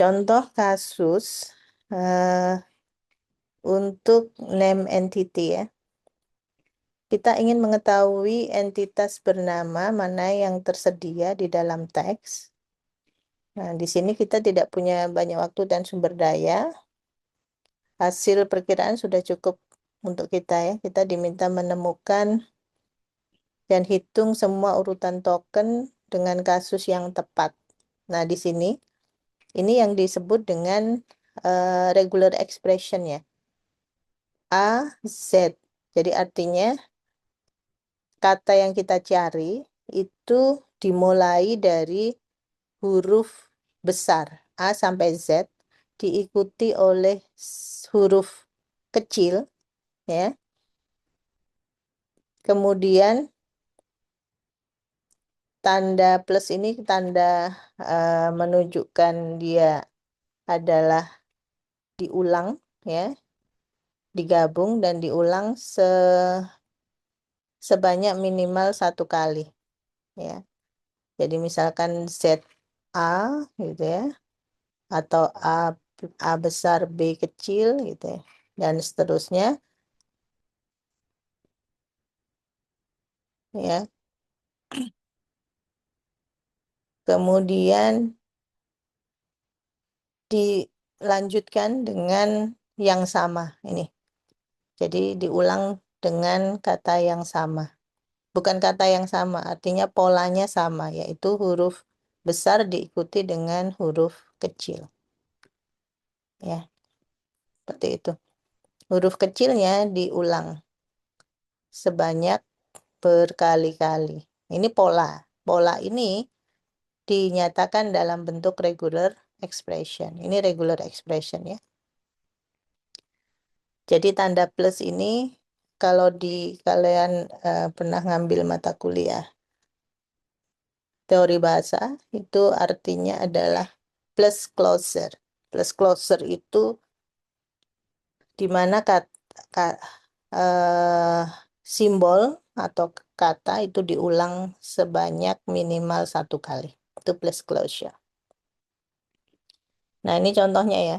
contoh kasus untuk name entity ya. Kita ingin mengetahui entitas bernama mana yang tersedia di dalam teks. Nah, di sini kita tidak punya banyak waktu dan sumber daya. Hasil perkiraan sudah cukup untuk kita ya. Kita diminta menemukan dan hitung semua urutan token dengan kasus yang tepat. Nah, di sini ini yang disebut dengan regular expression ya. A, Z. Jadi artinya kata yang kita cari itu dimulai dari huruf besar A sampai Z, diikuti oleh huruf kecil ya. Kemudian tanda plus ini tanda menunjukkan dia adalah diulang ya, digabung dan diulang sebanyak minimal 1 kali ya. Jadi misalkan ZA gitu ya, atau A besar B kecil gitu ya, dan seterusnya ya. Kemudian dilanjutkan dengan yang sama ini. Jadi diulang dengan kata yang sama. Bukan kata yang sama, artinya polanya sama, yaitu huruf besar diikuti dengan huruf kecil. Ya, seperti itu. Huruf kecilnya diulang sebanyak berkali-kali. Ini pola. Pola ini dinyatakan dalam bentuk regular expression. Ini regular expression ya. Jadi tanda plus ini kalau kalian pernah ngambil mata kuliah teori bahasa, itu artinya adalah plus closer. Plus closer itu di mana simbol atau kata itu diulang sebanyak minimal 1 kali. Itu plus closure. Nah, ini contohnya ya.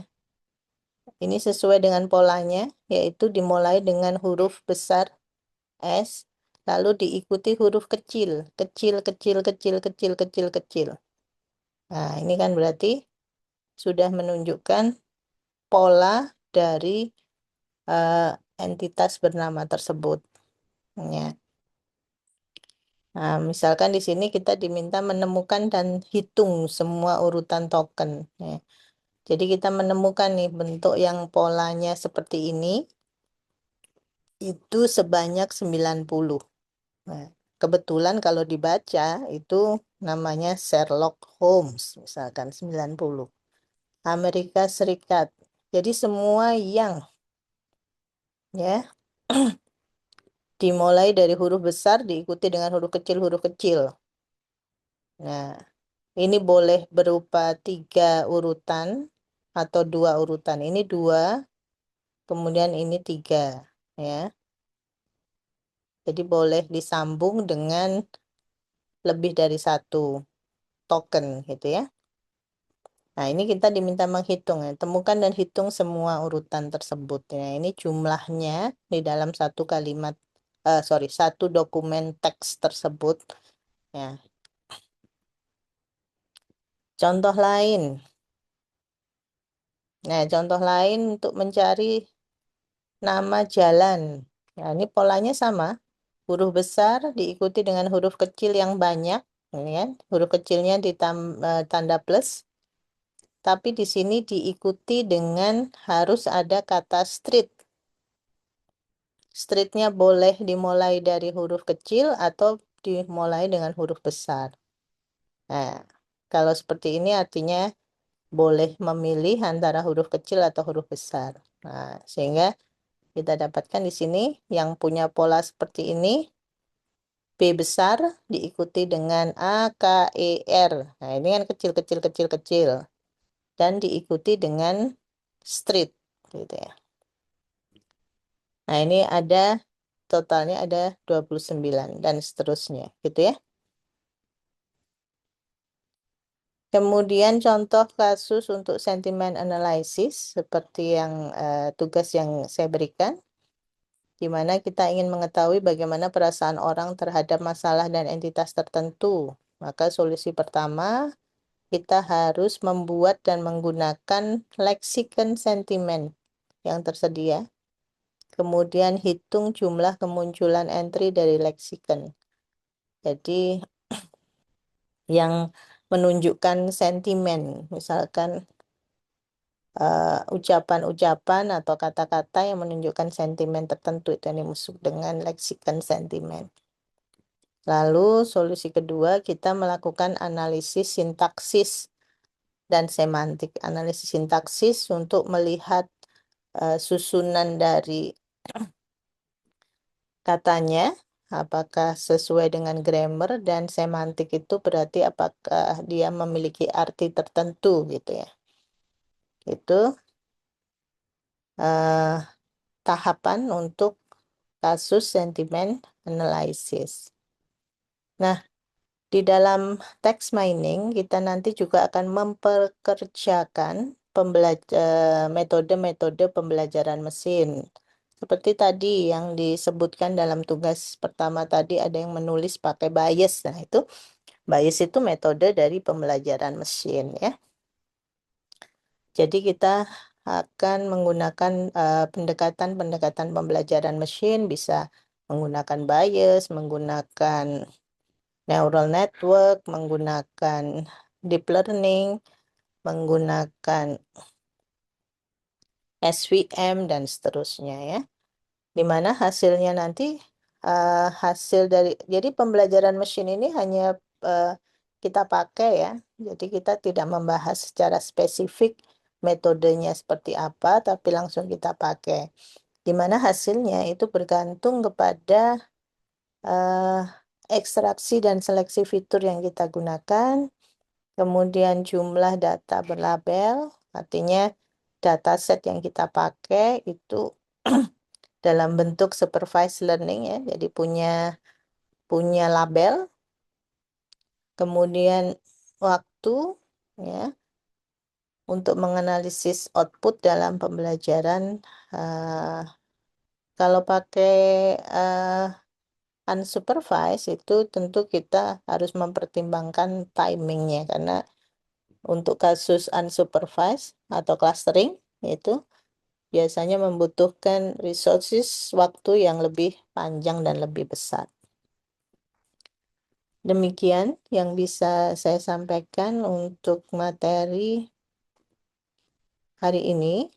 Ini sesuai dengan polanya, yaitu dimulai dengan huruf besar S, lalu diikuti huruf kecil, kecil, kecil, kecil, kecil, kecil, kecil. Nah, ini kan berarti sudah menunjukkan pola dari entitas bernama tersebut. Ya. Nah, misalkan di sini kita diminta menemukan dan hitung semua urutan token. Ya. Jadi kita menemukan nih bentuk yang polanya seperti ini, itu sebanyak 90. Nah, kebetulan kalau dibaca itu namanya Sherlock Holmes, misalkan 90. Amerika Serikat. Jadi semua yang ya dimulai dari huruf besar diikuti dengan huruf kecil. Nah, ini boleh berupa 3 urutan atau 2 urutan. Ini 2, kemudian ini 3 ya. Jadi boleh disambung dengan lebih dari 1 token gitu ya. Nah, ini kita diminta menghitung ya. Temukan dan hitung semua urutan tersebut ya. Ini jumlahnya di dalam satu kalimat, satu dokumen teks tersebut ya. Contoh lain. Nah, contoh lain untuk mencari nama jalan. Nah, ini polanya sama. Huruf besar diikuti dengan huruf kecil yang banyak. Ini kan, huruf kecilnya tanda plus. Tapi di sini diikuti dengan harus ada kata street. Streetnya boleh dimulai dari huruf kecil atau dimulai dengan huruf besar. Nah, kalau seperti ini artinya boleh memilih antara huruf kecil atau huruf besar. Nah, sehingga kita dapatkan di sini yang punya pola seperti ini, B besar diikuti dengan A, K, E, R. Nah, ini kan kecil, kecil, kecil, kecil. Dan diikuti dengan street, gitu ya. Nah, ini totalnya ada 29 dan seterusnya, gitu ya. Kemudian contoh kasus untuk sentiment analysis seperti yang tugas yang saya berikan, di mana kita ingin mengetahui bagaimana perasaan orang terhadap masalah dan entitas tertentu. Maka solusi pertama, kita harus membuat dan menggunakan leksikon sentimen yang tersedia. Kemudian hitung jumlah kemunculan entry dari leksikon. Jadi yang menunjukkan sentimen, misalkan ucapan-ucapan atau kata-kata yang menunjukkan sentimen tertentu, itu yang dimaksud dengan leksikon sentimen. Lalu solusi kedua, kita melakukan analisis sintaksis dan semantik. Analisis sintaksis untuk melihat susunan dari katanya, apakah sesuai dengan grammar, dan semantik itu berarti apakah dia memiliki arti tertentu gitu ya. Itu eh, tahapan untuk kasus sentimen analysis. Nah, di dalam text mining kita nanti juga akan memperkerjakan metode-metode pembelajaran mesin. Seperti tadi yang disebutkan dalam tugas pertama tadi, ada yang menulis pakai bias. Nah, itu bias itu metode dari pembelajaran mesin ya. Jadi kita akan menggunakan pendekatan-pendekatan pembelajaran mesin, bisa menggunakan bias, menggunakan neural network, menggunakan deep learning, menggunakan SVM, dan seterusnya ya. Dimana hasilnya nanti hasil dari, jadi pembelajaran mesin ini hanya eh, kita pakai ya. Jadi kita tidak membahas secara spesifik metodenya seperti apa, tapi langsung kita pakai. Dimana hasilnya itu bergantung kepada eh, ekstraksi dan seleksi fitur yang kita gunakan, kemudian jumlah data berlabel, artinya dataset yang kita pakai itu dalam bentuk supervised learning ya, jadi punya punya label, kemudian waktu ya untuk menganalisis output dalam pembelajaran. eh, Kalau pakai unsupervised itu tentu kita harus mempertimbangkan timingnya, karena untuk kasus unsupervised atau clustering itu biasanya membutuhkan resources waktu yang lebih panjang dan lebih besar. Demikian yang bisa saya sampaikan untuk materi hari ini.